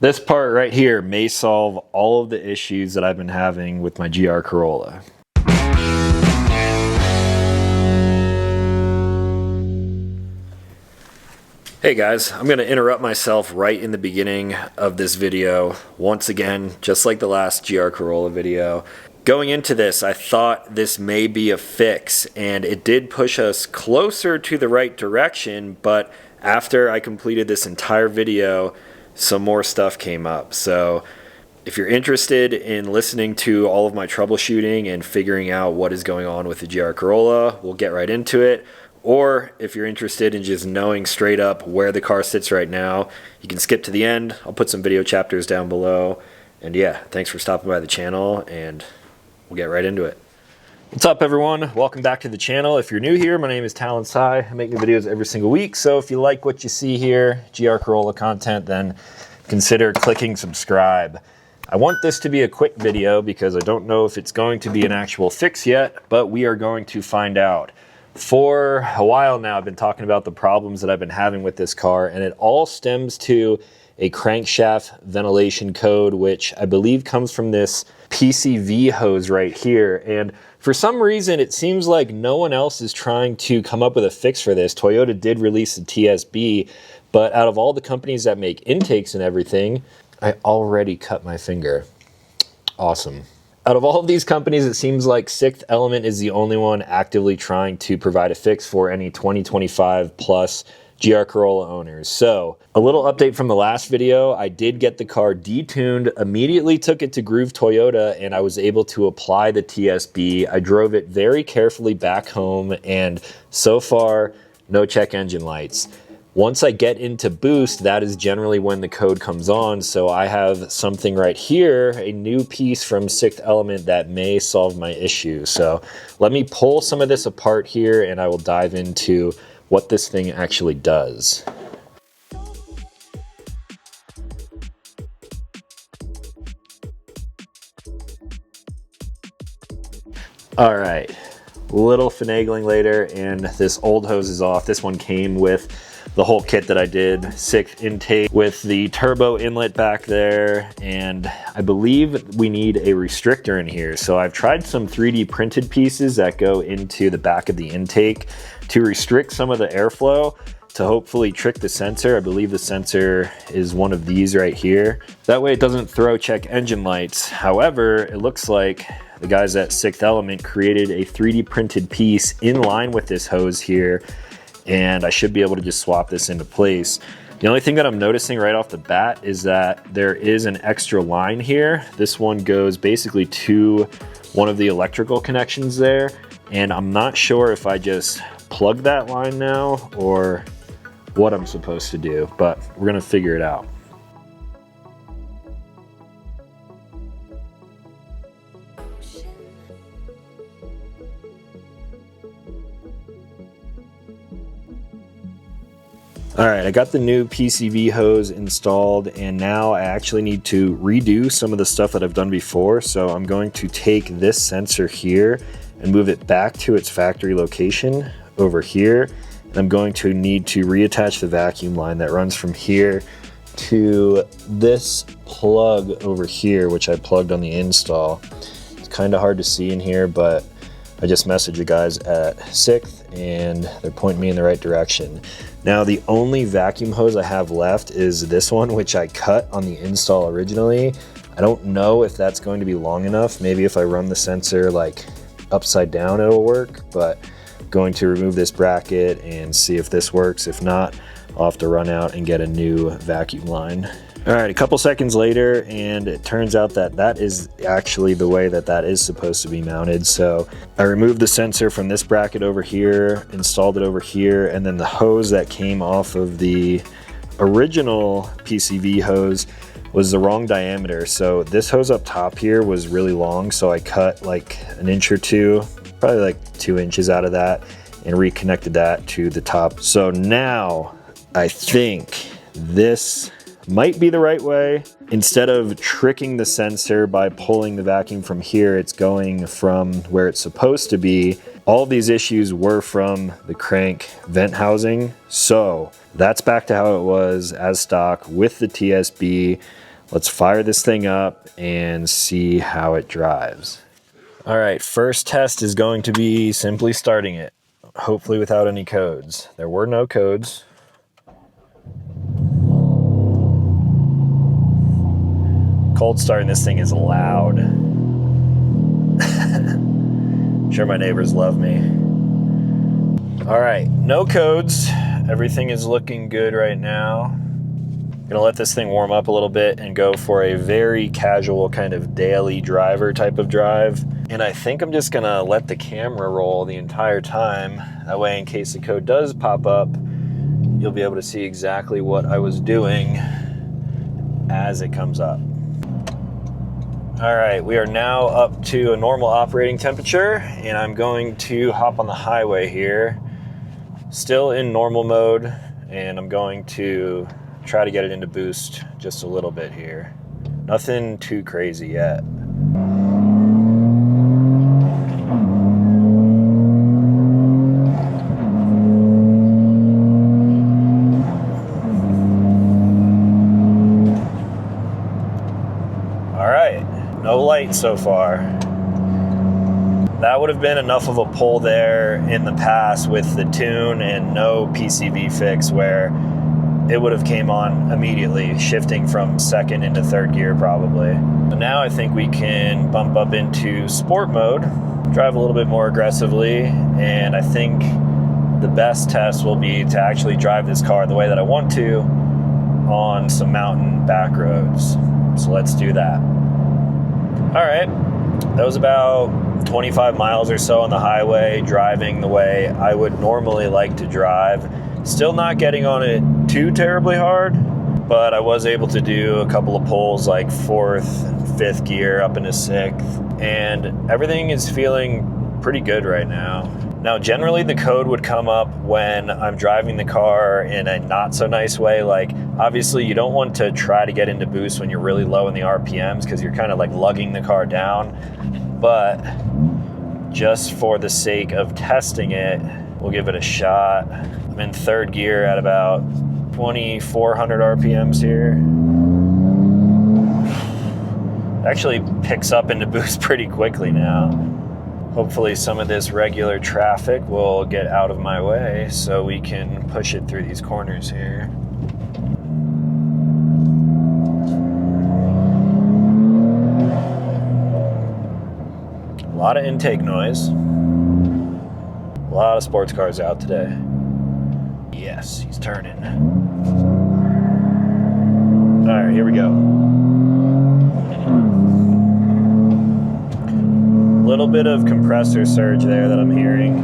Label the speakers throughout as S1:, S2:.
S1: This part right here may solve all of the issues that I've been having with my GR Corolla. Hey guys, I'm going to interrupt myself right in the beginning of this video. Once again, just like the last GR Corolla video. Going into this, I thought this may be a fix, and it did push us closer to the right direction, but after I completed this entire video, some more stuff came up. So if you're interested in listening to all of my troubleshooting and figuring out what is going on with the GR Corolla, we'll get right into it. Or if you're interested in just knowing straight up where the car sits right now, you can skip to the end. I'll put some video chapters down below. And yeah, thanks for stopping by the channel, and we'll get right into it. What's up everyone? Welcome back to the channel. If you're new here, my name is Talon. I make new videos every single week. So if you like what you see here, GR Corolla content, then consider clicking subscribe. I want this to be a quick video because I don't know if it's going to be an actual fix yet, but we are going to find out. For a while now, I've been talking about the problems that I've been having with this car, and it all stems to a crankshaft ventilation code, which I believe comes from this PCV hose right here. And for some reason, it seems like no one else is trying to come up with a fix for this. Toyota did release the TSB, but out of all the companies that make intakes and everything, I already cut my finger. Awesome. Out of all of these companies, it seems like Sixth Element is the only one actively trying to provide a fix for any 2025 plus GR Corolla owners. So a little update from the last video, I did get the car detuned, immediately took it to Groove Toyota, and I was able to apply the TSB. I drove it very carefully back home, and so far, no check engine lights. Once I get into boost, that is generally when the code comes on. So I have something right here, a new piece from Sixth Element that may solve my issue. So let me pull some of this apart here, and I will dive into what this thing actually does. All right, little finagling later, and this old hose is off. This one came with the whole kit that I did, 6 intake with the turbo inlet back there, and I believe we need a restrictor in here. So I've tried some 3D printed pieces that go into the back of the intake to restrict some of the airflow to hopefully trick the sensor. I believe the sensor is one of these right here. That way it doesn't throw check engine lights. However, it looks like the guys at Sixth Element created a 3D printed piece in line with this hose here, and I should be able to just swap this into place. The only thing that I'm noticing right off the bat is that there is an extra line here. This one goes basically to one of the electrical connections there, and I'm not sure if I just plug that line now or what I'm supposed to do, but we're gonna figure it out. All right, I got the new PCV hose installed, and now I actually need to redo some of the stuff that I've done before. So I'm going to take this sensor here and move it back to its factory location over here. And I'm going to need to reattach the vacuum line that runs from here to this plug over here, which I plugged on the install. It's kind of hard to see in here, but I just messaged the guys at Sixth, and they're pointing me in the right direction. Now, the only vacuum hose I have left is this one, which I cut on the install originally. I don't know if that's going to be long enough. Maybe if I run the sensor like upside down, it'll work, but I'm going to remove this bracket and see if this works. If not, I'll have to run out and get a new vacuum line. All right, a couple seconds later, and it turns out that that is actually the way that that is supposed to be mounted. So I removed the sensor from this bracket over here, installed it over here, and then the hose that came off of the original PCV hose was the wrong diameter. So this hose up top here was really long, so I cut like an inch or two, probably like 2 inches out of that, and reconnected that to the top. So now I think this might be the right way. Instead of tricking the sensor by pulling the vacuum from here, it's going from where it's supposed to be. All of these issues were from the crank vent housing. So that's back to how it was as stock with the TSB. Let's fire this thing up and see how it drives. All right, first test is going to be simply starting it, hopefully without any codes. There were no codes. Cold starting this thing is loud. I'm sure my neighbors love me. All right, no codes. Everything is looking good right now. Gonna let this thing warm up a little bit and go for a very casual kind of daily driver type of drive. And I think I'm just gonna let the camera roll the entire time. That way, in case the code does pop up, you'll be able to see exactly what I was doing as it comes up. All right, we are now up to a normal operating temperature, and I'm going to hop on the highway here. Still in normal mode, and I'm going to try to get it into boost just a little bit here. Nothing too crazy yet. All right, no light so far. That would have been enough of a pull there in the past with the tune and no PCV fix where it would have came on immediately, shifting from second into third gear probably. But now I think we can bump up into sport mode, drive a little bit more aggressively, and I think the best test will be to actually drive this car the way that I want to on some mountain back roads. So let's do that. All right, that was about 25 miles or so on the highway, driving the way I would normally like to drive. Still not getting on it too terribly hard, but I was able to do a couple of pulls like fourth and fifth gear up into sixth, and everything is feeling pretty good right now. Now, generally the code would come up when I'm driving the car in a not so nice way. Like, obviously you don't want to try to get into boost when you're really low in the RPMs because you're kind of like lugging the car down. But just for the sake of testing it, we'll give it a shot. I'm in third gear at about 2,400 RPMs here. Actually picks up into boost pretty quickly now. Hopefully some of this regular traffic will get out of my way so we can push it through these corners here. A lot of intake noise. A lot of sports cars out today. Yes, he's turning. All right, here we go. A little bit of compressor surge there that I'm hearing,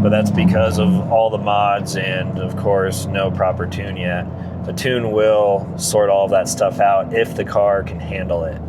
S1: but that's because of all the mods and, of course, no proper tune yet. The tune will sort all of that stuff out if the car can handle it.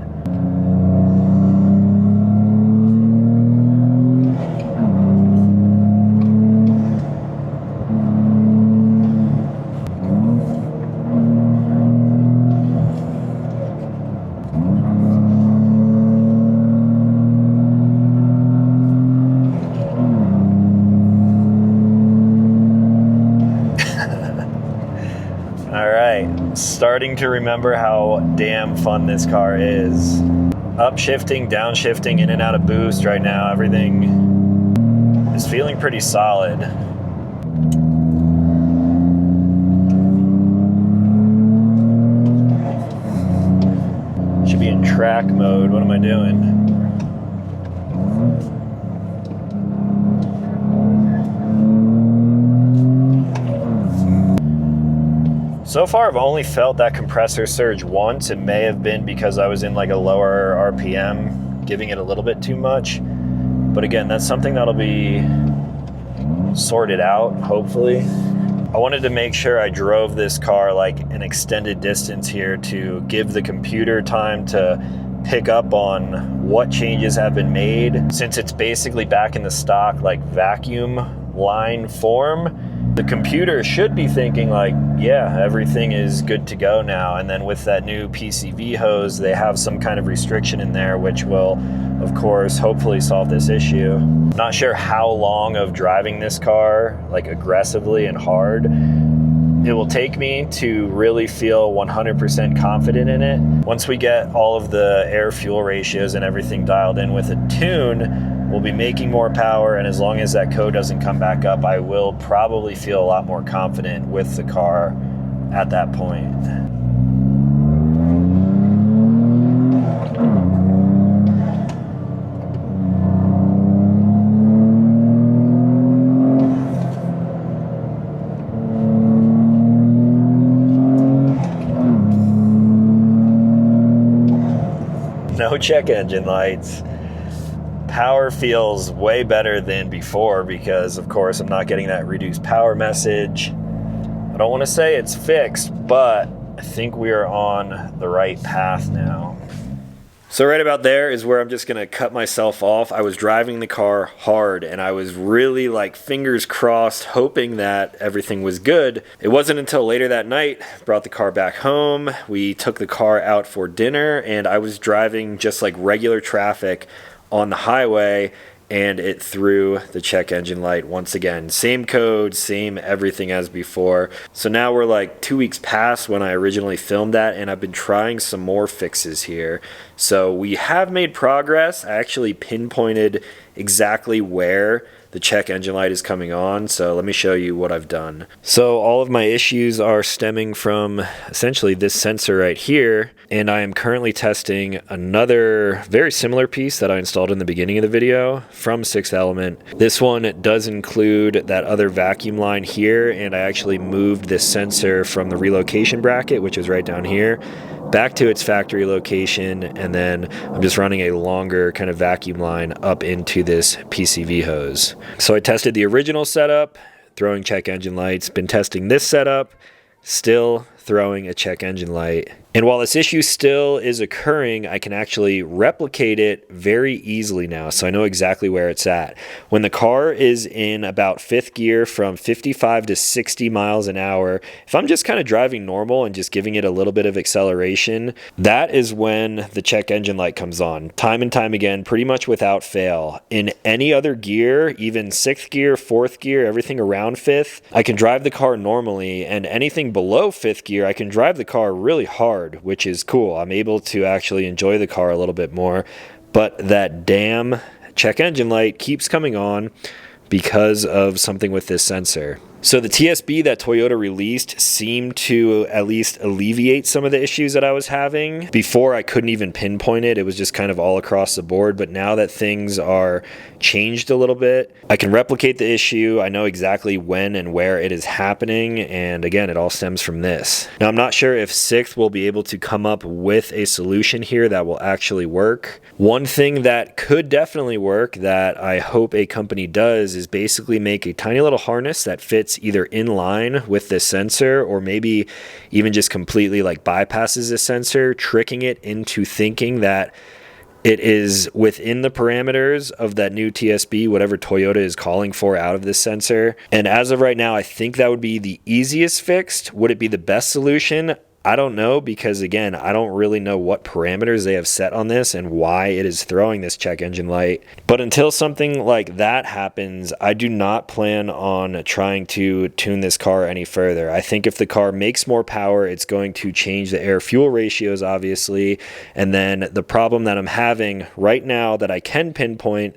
S1: Starting to remember how damn fun this car is. Upshifting, downshifting, in and out of boost right now. Everything is feeling pretty solid. Should be in track mode. What am I doing? So far, I've only felt that compressor surge once. It may have been because I was in like a lower RPM, giving it a little bit too much. But again, that's something that'll be sorted out, hopefully. I wanted to make sure I drove this car like an extended distance here to give the computer time to pick up on what changes have been made. Since it's basically back in the stock like vacuum line form, the computer should be thinking like, yeah, everything is good to go now. And then with that new PCV hose, they have some kind of restriction in there, which will, of course, hopefully solve this issue. Not sure how long of driving this car, like aggressively and hard, it will take me to really feel 100% confident in it. Once we get all of the air-fuel ratios and everything dialed in with a tune, we'll be making more power, and as long as that code doesn't come back up, I will probably feel a lot more confident with the car at that point. No check engine lights. Power feels way better than before because, of course, I'm not getting that reduced power message. I don't want to say it's fixed, but I think we are on the right path now. So right about there is where I'm just going to cut myself off. I was driving the car hard and I was really like fingers crossed hoping that everything was good. It wasn't until later that night, brought the car back home. We took the car out for dinner and I was driving just like regular traffic on the highway and it threw the check engine light once again. Same code, same everything as before. So now we're like 2 weeks past when I originally filmed that, and I've been trying some more fixes here. So we have made progress. I actually pinpointed exactly where the check engine light is coming on. So let me show you what I've done. So all of my issues are stemming from essentially this sensor right here. And I am currently testing another very similar piece that I installed in the beginning of the video from Sixth Element. This one does include that other vacuum line here. And I actually moved this sensor from the relocation bracket, which is right down here, back to its factory location, and then I'm just running a longer kind of vacuum line up into this PCV hose. So I tested the original setup, throwing check engine lights, been testing this setup, still throwing a check engine light. And while this issue still is occurring, I can actually replicate it very easily now. So I know exactly where it's at. When the car is in about fifth gear from 55 to 60 miles an hour, if I'm just kind of driving normal and just giving it a little bit of acceleration, that is when the check engine light comes on. Time and time again, pretty much without fail. In any other gear, even sixth gear, fourth gear, everything around fifth, I can drive the car normally, and anything below fifth gear, I can drive the car really hard, which is cool. I'm able to actually enjoy the car a little bit more, but that damn check engine light keeps coming on because of something with this sensor. So the TSB that Toyota released seemed to at least alleviate some of the issues that I was having. Before, I couldn't even pinpoint it. It was just kind of all across the board. But now that things are changed a little bit, I can replicate the issue. I know exactly when and where it is happening. And again, it all stems from this. Now, I'm not sure if Sixth will be able to come up with a solution here that will actually work. One thing that could definitely work that I hope a company does is basically make a tiny little harness that fits either in line with the sensor or maybe even just completely like bypasses the sensor, tricking it into thinking that it is within the parameters of that new TSB, whatever Toyota is calling for out of this sensor. And as of right now, I think that would be the easiest fix. Would it be the best solution? I don't know, because again, I don't really know what parameters they have set on this and why it is throwing this check engine light. But until something like that happens, I do not plan on trying to tune this car any further. I think if the car makes more power, it's going to change the air-fuel ratios, obviously. And then the problem that I'm having right now that I can pinpoint,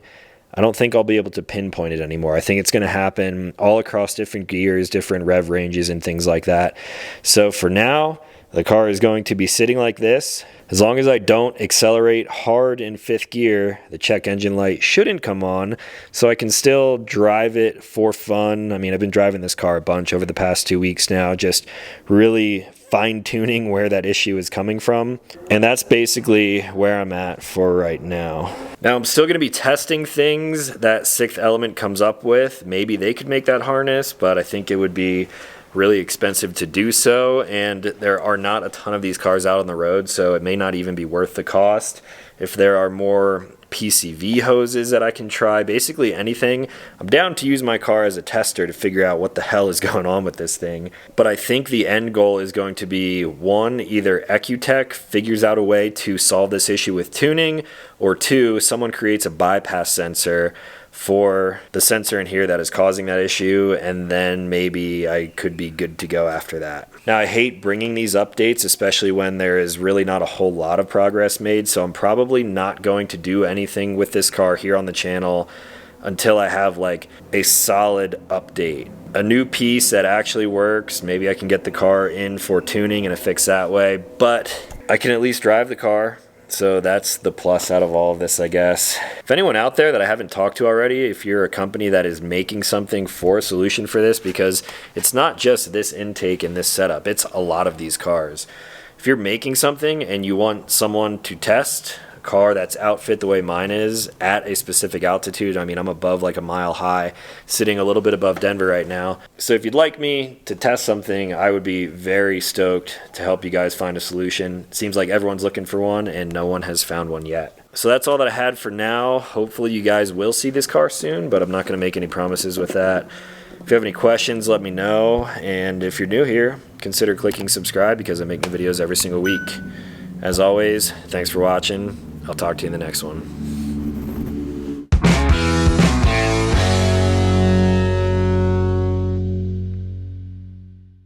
S1: I don't think I'll be able to pinpoint it anymore. I think it's going to happen all across different gears, different rev ranges, and things like that. So for now, the car is going to be sitting like this. As long as I don't accelerate hard in fifth gear, the check engine light shouldn't come on, so I can still drive it for fun. I mean, I've been driving this car a bunch over the past 2 weeks now, just really fine-tuning where that issue is coming from. And that's basically where I'm at for right now. Now, I'm still going to be testing things that Sixth Element comes up with. Maybe they could make that harness, but I think it would be really expensive to do so, and there are not a ton of these cars out on the road, so it may not even be worth the cost. If there are more PCV hoses that I can try, basically anything, I'm down to use my car as a tester to figure out what the hell is going on with this thing. But I think the end goal is going to be, one, either Ecutech figures out a way to solve this issue with tuning, or two, someone creates a bypass sensor for the sensor in here that is causing that issue, and then maybe I could be good to go after that. Now, I hate bringing these updates, especially when there is really not a whole lot of progress made, so I'm probably not going to do anything with this car here on the channel until I have like a solid update, a new piece that actually works. Maybe I can get the car in for tuning and a fix that way, but I can at least drive the car. So that's the plus out of all of this, I guess. If anyone out there that I haven't talked to already, if you're a company that is making something for a solution for this, because it's not just this intake and this setup, it's a lot of these cars. If you're making something and you want someone to test a car that's outfit the way mine is at a specific altitude, I mean, I'm above like a mile high, sitting a little bit above Denver right now. So if you'd like me to test something, I would be very stoked to help you guys find a solution. It seems like everyone's looking for one and no one has found one yet. So that's all that I had for now. Hopefully you guys will see this car soon, but I'm not going to make any promises with that. If you have any questions, let me know. And if you're new here, consider clicking subscribe because I make new videos every single week. As always, thanks for watching. I'll talk to you in the next one.